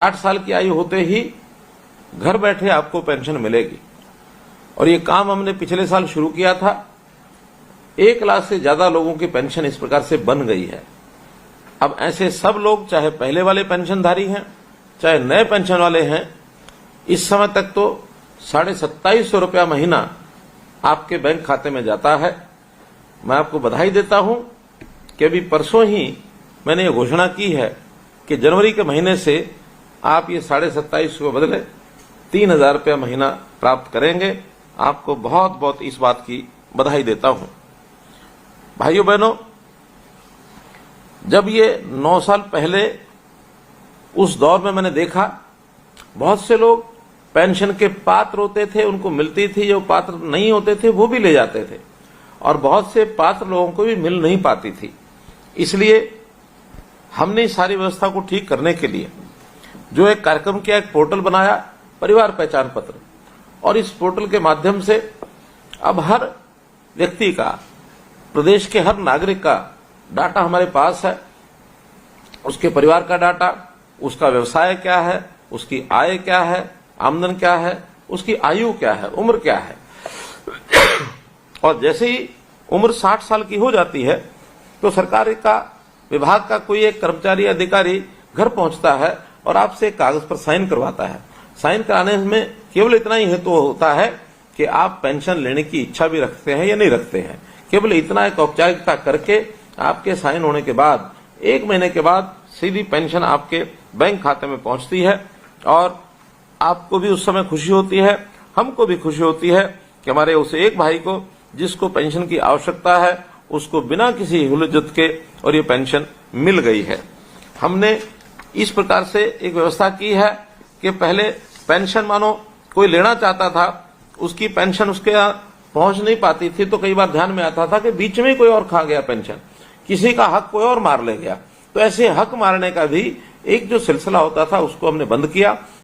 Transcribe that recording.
60 साल की आयु होते ही घर बैठे आपको पेंशन मिलेगी। और ये काम हमने पिछले साल शुरू किया था। 1 लाख से ज्यादा लोगों की पेंशन इस प्रकार से बन गई है। अब ऐसे सब लोग, चाहे पहले वाले पेंशनधारी हैं चाहे नए पेंशन वाले हैं, इस समय तक तो 2750 रुपया महीना आपके बैंक खाते में जाता है। मैं आपको बधाई देता हूं कि अभी परसों ही मैंने ये घोषणा की है कि जनवरी के महीने से आप ये 2750 के बदले 3000 रुपया महीना प्राप्त करेंगे। आपको बहुत बहुत इस बात की बधाई देता हूं। भाइयों बहनों, जब ये 9 साल पहले उस दौर में मैंने देखा, बहुत से लोग पेंशन के पात्र होते थे, उनको मिलती थी, जो पात्र नहीं होते थे वो भी ले जाते थे, और बहुत से पात्र लोगों को भी मिल नहीं पाती थी। इसलिए हमने इस सारी व्यवस्था को ठीक करने के लिए जो एक कार्यक्रम किया, एक पोर्टल बनाया, परिवार पहचान पत्र, और इस पोर्टल के माध्यम से अब हर व्यक्ति का, प्रदेश के हर नागरिक का डाटा हमारे पास है। उसके परिवार का डाटा, उसका व्यवसाय क्या है, उसकी आय क्या है, आमदन क्या है, उसकी आयु क्या है, उम्र क्या है। और जैसे ही उम्र 60 साल की हो जाती है तो सरकार का, विभाग का कोई एक कर्मचारी अधिकारी घर पहुंचता है और आपसे कागज पर साइन करवाता है। साइन कराने में केवल इतना ही हेतु होता है कि आप पेंशन लेने की इच्छा भी रखते हैं या नहीं रखते हैं। केवल इतना एक औपचारिकता करके आपके साइन होने के बाद 1 महीने के बाद सीधी पेंशन आपके बैंक खाते में पहुंचती है। और आपको भी उस समय खुशी होती है, हमको भी खुशी होती है कि हमारे उस एक भाई को जिसको पेंशन की आवश्यकता है, उसको बिना किसी हुलझुल के और ये पेंशन मिल गई है। हमने इस प्रकार से एक व्यवस्था की है कि पहले पेंशन मानो कोई लेना चाहता था, उसकी पेंशन उसके यहाँ पहुंच नहीं पाती थी, तो कई बार ध्यान में आता था कि बीच में कोई और खा गया पेंशन, किसी का हक कोई और मार ले गया। तो ऐसे हक मारने का भी एक जो सिलसिला होता था उसको हमने बंद किया।